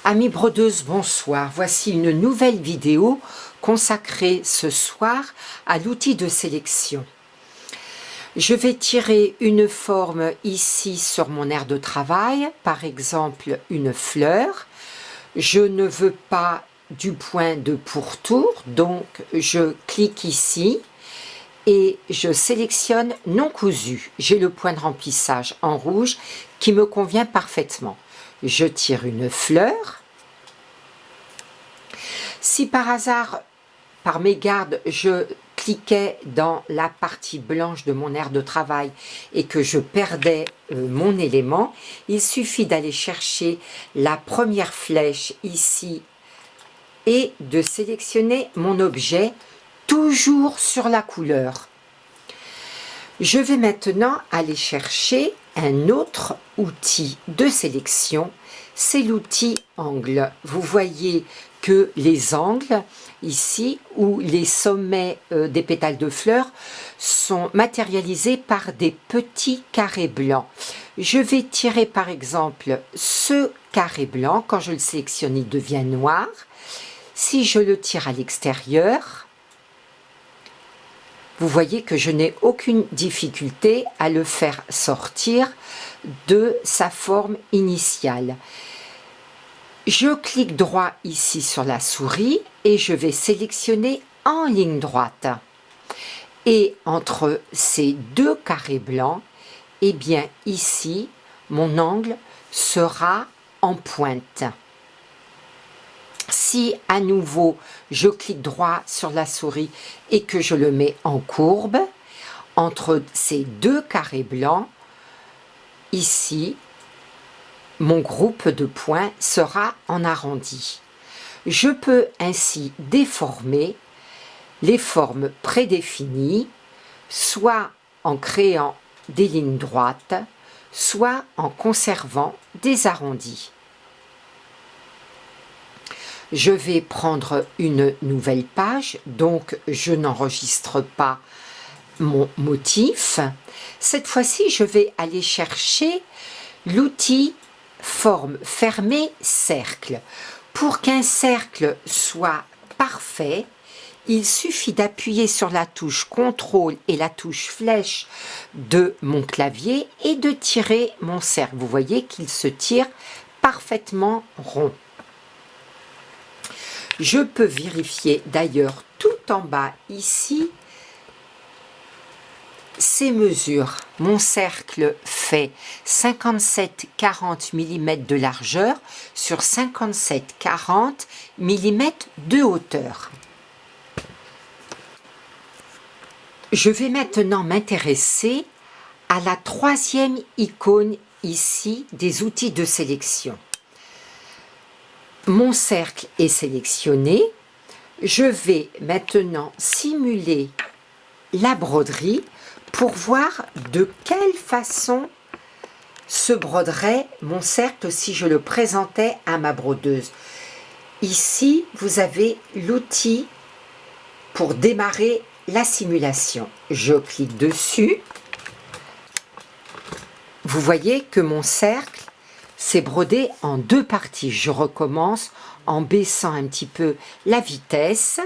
Amis brodeuses, bonsoir. Voici une nouvelle vidéo consacrée ce soir à l'outil de sélection. Je vais tirer une forme ici sur mon aire de travail, par exemple une fleur. Je ne veux pas du point de pourtour, donc je clique ici et je sélectionne non cousu. J'ai le point de remplissage en rouge qui me convient parfaitement. Je tire une fleur. Si par hasard, par mégarde, je cliquais dans la partie blanche de mon aire de travail et que je perdais mon élément, il suffit d'aller chercher la première flèche ici et de sélectionner mon objet toujours sur la couleur. Je vais maintenant aller chercher un autre outil de sélection, c'est l'outil angle. Vous voyez que les angles ici ou les sommets des pétales de fleurs sont matérialisés par des petits carrés blancs. Je vais tirer par exemple ce carré blanc, quand je le sélectionne il devient noir. Si je le tire à l'extérieur, vous voyez que je n'ai aucune difficulté à le faire sortir de sa forme initiale. Je clique droit ici sur la souris et je vais sélectionner en ligne droite. Et entre ces deux carrés blancs, eh bien ici, mon angle sera en pointe. Si à nouveau je clique droit sur la souris et que je le mets en courbe, entre ces deux carrés blancs, ici, mon groupe de points sera en arrondi. Je peux ainsi déformer les formes prédéfinies, soit en créant des lignes droites, soit en conservant des arrondis. Je vais prendre une nouvelle page, donc je n'enregistre pas mon motif. Cette fois-ci, je vais aller chercher l'outil forme fermée cercle. Pour qu'un cercle soit parfait, il suffit d'appuyer sur la touche CTRL et la touche flèche de mon clavier et de tirer mon cercle. Vous voyez qu'il se tire parfaitement rond. Je peux vérifier d'ailleurs tout en bas ici ces mesures. Mon cercle fait 57-40 mm de largeur sur 57-40 mm de hauteur. Je vais maintenant m'intéresser à la troisième icône ici des outils de sélection. Mon cercle est sélectionné. Je vais maintenant simuler la broderie pour voir de quelle façon se broderait mon cercle si je le présentais à ma brodeuse. Ici, vous avez l'outil pour démarrer la simulation. Je clique dessus. Vous voyez que mon cercle c'est brodé en deux parties. Je recommence en baissant un petit peu la vitesse.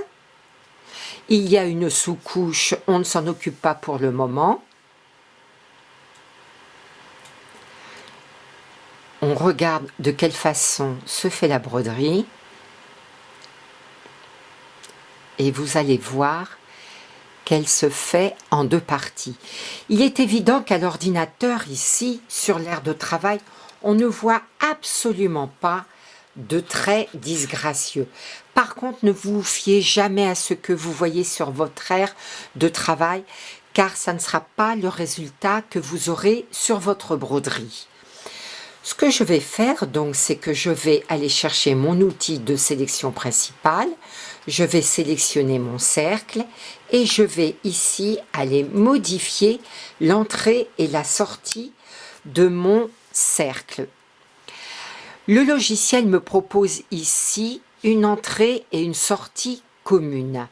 Il y a une sous-couche, on ne s'en occupe pas pour le moment. On regarde de quelle façon se fait la broderie. Et vous allez voir qu'elle se fait en deux parties. Il est évident qu'à l'ordinateur, ici, sur l'aire de travail, on ne voit absolument pas de traits disgracieux. Par contre, ne vous fiez jamais à ce que vous voyez sur votre aire de travail, car ça ne sera pas le résultat que vous aurez sur votre broderie. Ce que je vais faire, donc, c'est que je vais aller chercher mon outil de sélection principale. Je vais sélectionner mon cercle et je vais ici aller modifier l'entrée et la sortie de mon cercle. Le logiciel me propose ici une entrée et une sortie commune.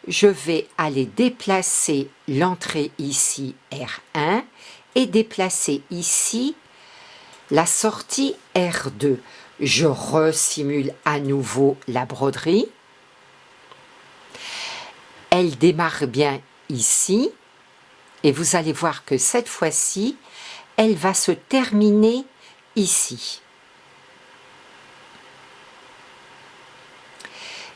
Je vais aller déplacer l'entrée ici R1 et déplacer ici la sortie R2. je resimule à nouveau la broderie. Elle démarre bien ici et vous allez voir que cette fois-ci, elle va se terminer ici.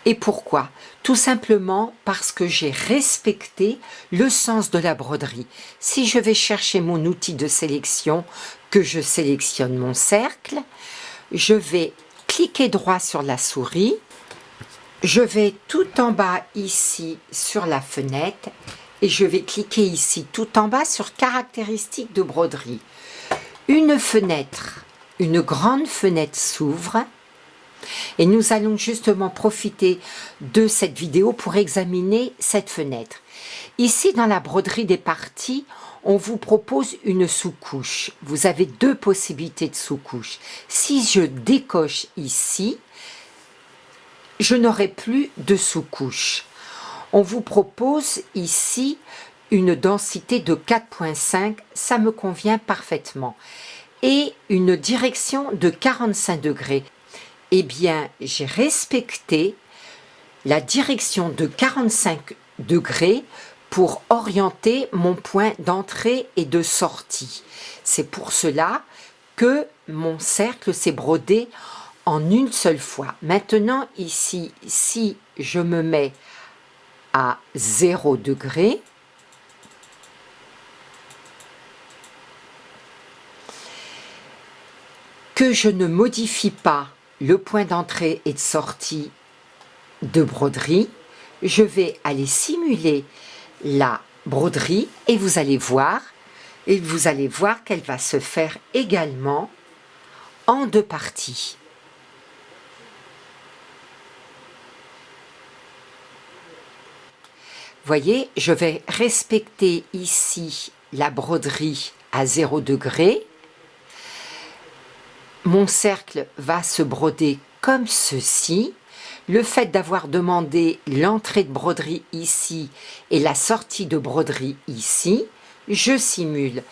Et pourquoi? Tout simplement parce que j'ai respecté le sens de la broderie. Si je vais chercher mon outil de sélection, que je sélectionne mon cercle, je vais cliquer droit sur la souris, je vais tout en bas ici sur la fenêtre et je vais cliquer ici tout en bas sur caractéristiques de broderie. Une fenêtre, une grande fenêtre s'ouvre. Et nous allons justement profiter de cette vidéo pour examiner cette fenêtre. Ici, dans la broderie des parties, on vous propose une sous-couche. Vous avez deux possibilités de sous-couche. Si je décoche ici, je n'aurai plus de sous-couche. On vous propose ici une densité de 4,5, ça me convient parfaitement. Et une direction de 45 degrés. Eh bien, j'ai respecté la direction de 45 degrés pour orienter mon point d'entrée et de sortie. C'est pour cela que mon cercle s'est brodé en une seule fois. Maintenant, ici, si je me mets à 0 degré, que je ne modifie pas le point d'entrée et de sortie de broderie, je vais aller simuler la broderie et vous allez voir qu'elle va se faire également en deux parties. Voyez, je vais respecter ici la broderie à 0 degré. Mon cercle va se broder comme ceci. Le fait d'avoir demandé l'entrée de broderie ici et la sortie de broderie ici, je simule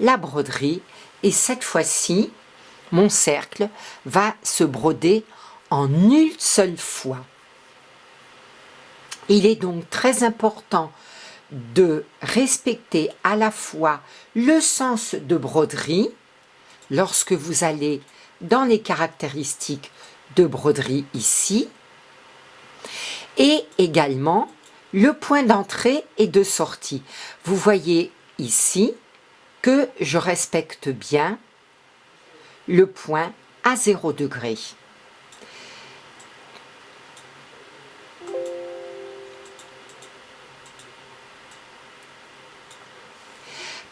la broderie et cette fois-ci, mon cercle va se broder en une seule fois. Il est donc très important de respecter à la fois le sens de broderie lorsque vous allez dans les caractéristiques de broderie ici, et également le point d'entrée et de sortie. Vous voyez ici que je respecte bien le point à 0 degré.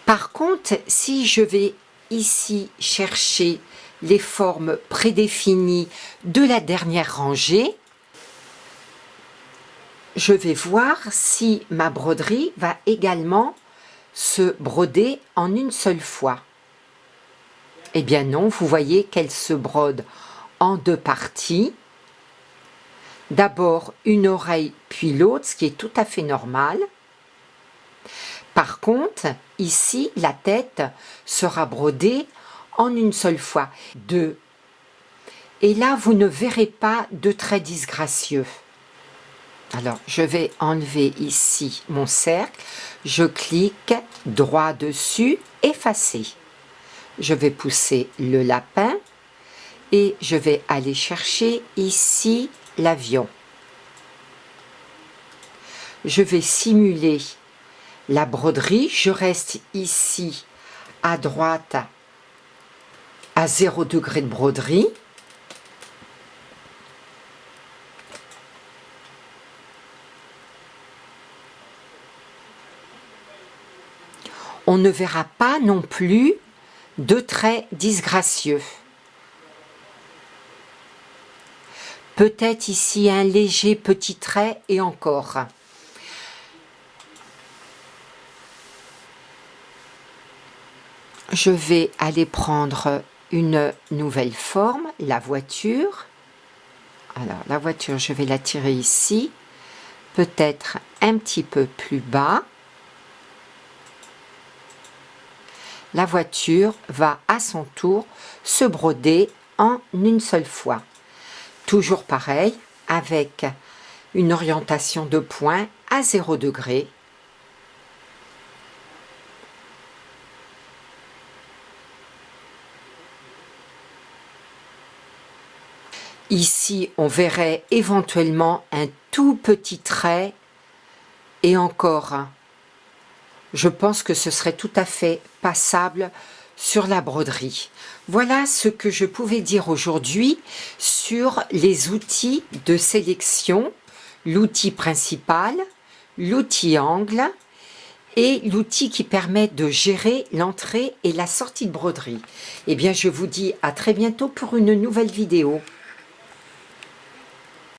Par contre, si je vais ici chercher les formes prédéfinies de la dernière rangée, je vais voir si ma broderie va également se broder en une seule fois. Eh bien non, vous voyez qu'elle se brode en deux parties. D'abord une oreille puis l'autre, ce qui est tout à fait normal. Par contre, ici, la tête sera brodée en une seule fois. Deux. Et là, vous ne verrez pas de traits disgracieux. Alors, je vais enlever ici mon cercle. Je clique droit dessus, effacer. Je vais pousser le lapin et je vais aller chercher ici l'avion. Je vais simuler la broderie. Je reste ici à droite à 0 degré de broderie. On ne verra pas non plus de traits disgracieux. Peut-être ici un léger petit trait et encore. Je vais aller prendre une nouvelle forme, la voiture. Alors la voiture, je vais la tirer ici, peut-être un petit peu plus bas. La voiture va à son tour se broder en une seule fois. Toujours pareil, avec une orientation de point à 0 degré. Ici, on verrait éventuellement un tout petit trait et encore, je pense que ce serait tout à fait passable sur la broderie. Voilà ce que je pouvais dire aujourd'hui sur les outils de sélection, l'outil principal, l'outil angle et l'outil qui permet de gérer l'entrée et la sortie de broderie. Eh bien, je vous dis à très bientôt pour une nouvelle vidéo.